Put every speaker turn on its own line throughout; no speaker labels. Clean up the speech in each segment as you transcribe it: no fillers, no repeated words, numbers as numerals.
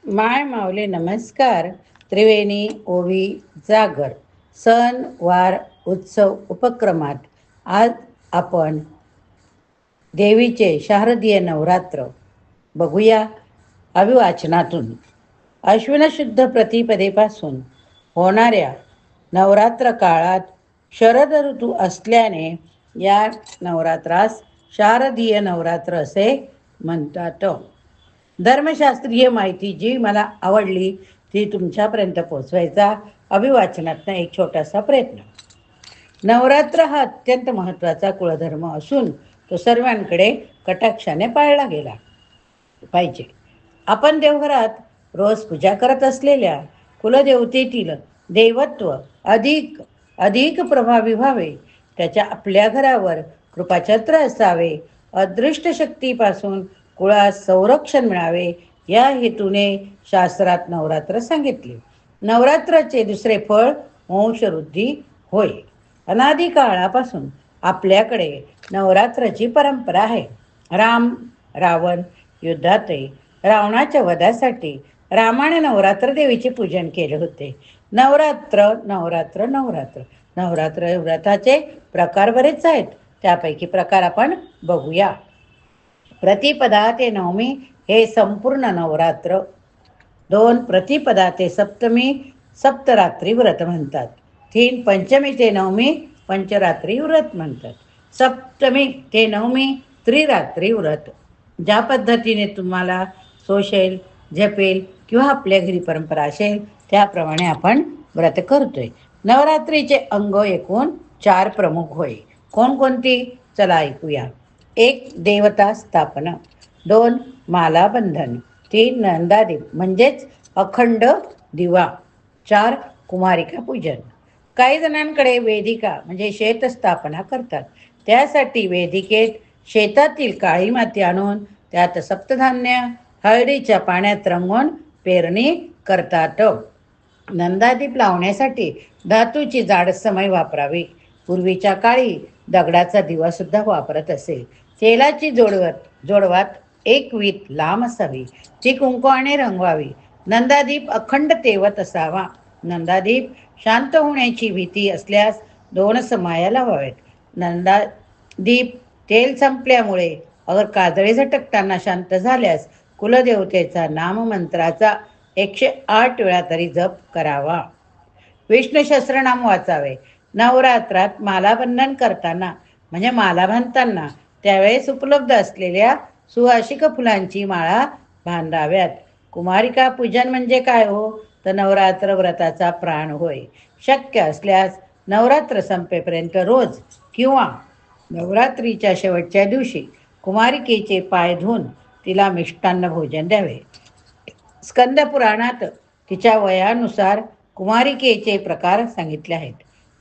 माय माऊली नमस्कार. त्रिवेणी ओवी जागर सण वार उत्सव उपक्रमात आज आपण देवीचे शारदीय नवरात्र बघूया. अभिवाचनातून अश्विन शुद्ध प्रतिपदेपासून होणाऱ्या नवरात्र काळात शरद ऋतू असल्याने या नवरात्रास शारदीय नवरात्र असे म्हणतात. धर्मशास्त्रीय माहिती जी मला आवडली ती तुमच्यापर्यंत पोचवायचा अभिवाचनातनं एक छोटासा प्रयत्न. नवरात्र हा अत्यंत महत्त्वाचा कुळधर्म असून तो सर्वांकडे कटाक्षाने पाळला गेला पाहिजे. आपण देवघरात रोज पूजा करत असलेल्या कुलदेवतेतील देवत्व अधिक अधिक प्रभावी व्हावे, त्याच्या आपल्या घरावर कृपाछत्र असावे, अदृष्ट शक्तीपासून कुळास संरक्षण मिळावे या हेतूने शास्त्रात नवरात्र सांगितले. नवरात्राचे दुसरे फळ वंशवृद्धी होय. अनादी काळापासून आपल्याकडे नवरात्राची परंपरा आहे. राम रावण युद्धातही रावणाच्या वधासाठी रामाने नवरात्र देवीचे पूजन केले होते. नवरात्र नवरात्र नवरात्र नवरात्र व्रताचे प्रकार बरेच आहेत. त्यापैकी प्रकार आपण बघूया. प्रतिपदा ते नवमी हे संपूर्ण नवरात्र. 2 प्रतिपदा ते सप्तमी सप्तरात्री व्रत म्हणतात. 3 पंचमी ते नवमी पंचरात्री व्रत म्हणतात. सप्तमी ते नवमी त्रिरात्री व्रत. ज्या पद्धतीने तुम्हाला सोशेल झेपेल किंवा आपल्या घरी परंपरा असेल त्याप्रमाणे आपण व्रत करतोय. नवरात्रीचे अंग एकूण 4 प्रमुख होय. कोणकोणती चला ऐकूया. 1 देवता स्थापना, 2 मालाबंधन, 3 नंदादीप म्हणजेच अखंड दिवा, 4 कुमारिका पूजन. काही जणांकडे वेदिका म्हणजे शेत स्थापना करतात. त्यासाठी वेदिकेत शेतातील काळी माती आणून त्यात सप्तधान्य हळदीच्या पाण्यात रंगवून पेरणी करतात. नंदादीप लावण्यासाठी धातूची जाड समय वापरावी. पूर्वीच्या काळी दगडाचा दिवा सुद्धा वापरत असे. तेलाची जोडवात एक वीट लांब असावी, ती कुंकवाने रंगवावी. नंदादीप अखंड तेवत असावा. नंदादीप शांत होण्याची भीती असल्यास 2 समाया लावाव्यात. नंदादीप तेल संपल्यामुळे अगर काजळे झटकताना शांत झाल्यास कुलदेवतेचा नाममंत्राचा 108 वेळा तरी जप करावा. विष्णू सहस्त्रनाम वाचावे. नवरात्रात मालाबंधन करताना म्हणजे माला बांधताना त्यावेळेस उपलब्ध असलेल्या सुवासिक फुलांची माळा बांधाव्यात. कुमारिका पूजन म्हणजे काय हो, तर नवरात्र व्रताचा प्राण होय. शक्य असल्यास नवरात्र संपेपर्यंत रोज किंवा नवरात्रीच्या शेवटच्या दिवशी कुमारिकेचे पाय धुवून तिला मिष्टान्न भोजन द्यावे. स्कंद पुराणात तिच्या वयानुसार कुमारिकेचे प्रकार सांगितले आहेत.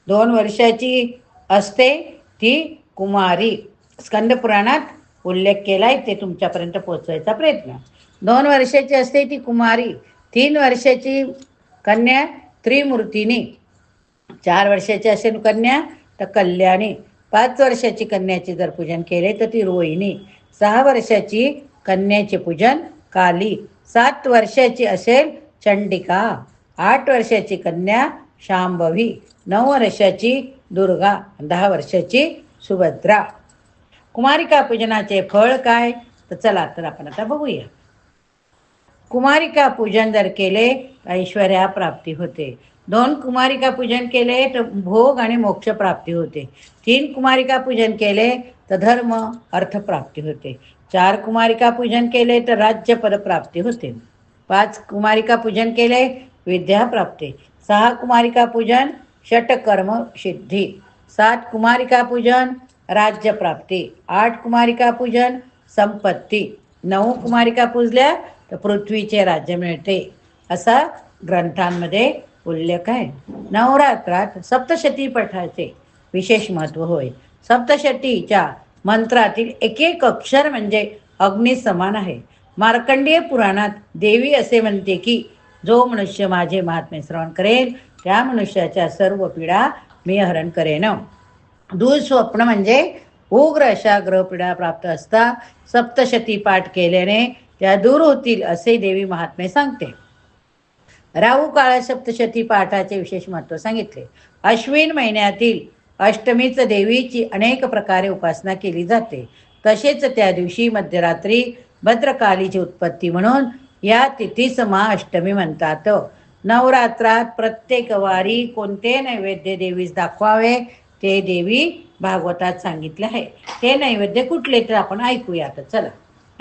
2 वर्षाची असते ती कुमारी. स्कंद पुराणात उल्लेख केलाय ते तुमच्यापर्यंत पोहोचवायचा प्रयत्न. 2 वर्षाची असते ती कुमारी. 3 वर्षाची कन्या त्रिमूर्तिनी, 4 वर्षाची असेल कन्या तर कल्याणी, 5 वर्षाची कन्याचे जर पूजन केले तर ती रोहिणी, 6 वर्षाची कन्याचे पूजन काली, 7 वर्षाची असेल चंडिका, 8 वर्षाची कन्या शांभवी, 9 वर्षाची दुर्गा, 10 वर्षाची सुभद्रा. कुमारिका पूजनाचे फळ काय, तर चला तर आपण आता बघूया. कुमारिका पूजन जर केले तर ऐश्वर्या प्राप्ती होते. 2 कुमारिका पूजन केले तर भोग आणि मोक्ष प्राप्ती होते. 3 कुमारिका पूजन केले तर धर्म अर्थ प्राप्ती होते. 4 कुमारिका पूजन केले तर राज्यपद प्राप्ती होते. 5 कुमारिका पूजन केले विद्या प्राप्ती. 6 कुमारिका पूजन षटकर्म सिद्धी. 7 कुमारिका पूजन राज्य प्राप्ती. 8 कुमारिका पूजन संपत्ती. 9 कुमारिका पूजल्या तर पृथ्वीचे राज्य मिळते असा ग्रंथांमध्ये उल्लेख आहे. नवरात्रात सप्तशती पठाचे विशेष महत्त्व होय. सप्तशतीच्या मंत्रातील एक एक अक्षर म्हणजे अग्नी समान आहे. मार्कंडेय पुराणात देवी असे म्हणते की जो मनुष्य माझे महात्म्य श्रवण करेल त्या मनुष्याच्या सर्व पीडा मी हरण करेन. दुःस्वप्न म्हणजे उग्र अशा ग्रहपीडा प्राप्त असता सप्तशती पाठ केल्याने त्या दूर होतील असे देवी महात्मे सांगते. राहू काळ सप्तशती पाठाचे विशेष महत्त्व सांगितले. अश्विन महिन्यातील अष्टमीच देवीची अनेक प्रकारे उपासना केली जाते. तसेच त्या दिवशी मध्यरात्री भद्रकालीची उत्पत्ती म्हणून या तिथीस महाअष्टमी म्हणतात. नवरात्रात प्रत्येक वारी कोणते नैवेद्य देवीस दाखवावे ते देवी भागवतात सांगितले आहे. ते नैवेद्य कुठले तर आपण ऐकूयात. चला.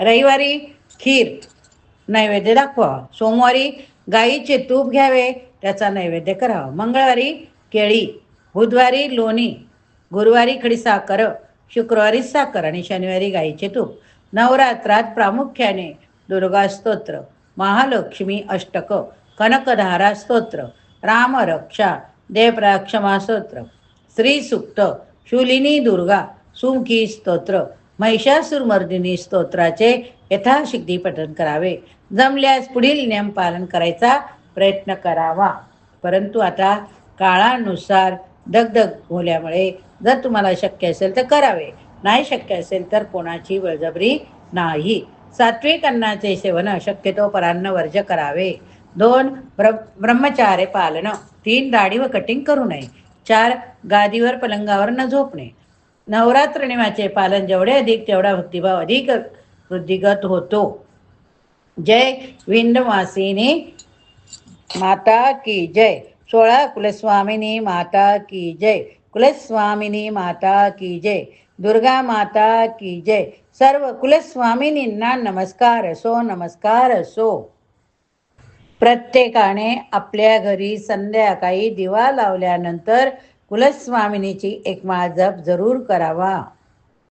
रविवारी खीर नैवेद्य दाखवावा. सोमवारी गाईचे तूप घ्यावे, त्याचा नैवेद्य करावा. मंगळवारी केळी, बुधवारी लोणी, गुरुवारी खडीसाखर, शुक्रवारी साखर आणि शनिवारी गाईचे तूप. नवरात्रात प्रामुख्याने दुर्गा स्तोत्र, महालक्ष्मी अष्टक, कनकधारा स्तोत्र, रामरक्षा, देवप्रक्षमा स्तोत्र, श्री सूक्त, शूलिनी दुर्गा, सुमुखी स्तोत्र, महिषासुरमर्दिनी स्तोत्राचे यथाशक्ती पठण करावे. जमल्यास पुढील नियम पालन करायचा प्रयत्न करावा. परंतु आता काळानुसार दगदग होल्यामुळे जर तुम्हाला शक्य असेल तर करावे, नाही शक्य असेल तर कोणाची बळजबरी नाही. सात्विक अन्नाचे सेवन शक्यतो परान्न वर्ज करावे. 2 ब्रह्मचार्य पालन. 3 दाढी व कटिंग करू नये. 4 गादीवर पलंगावर न झोपणे. नवरात्र नियमाचे पालन जेवढे अधिक तेवढा भक्तिभाव अधिक वृद्धिगत होतो. जय विंध्यवासिनी माता की जय. 16 कुलस्वामिनी माता की जय. कुलस्वामिनी माता की जय. दुर्गा माता की जय. सर्व कुलस्वामिनींना नमस्कार असो, नमस्कार असो. प्रत्येकाने आपल्या घरी संध्याकाळी दिवा लावल्यानंतर कुलस्वामिनीची एक माळ जप जरूर करावा.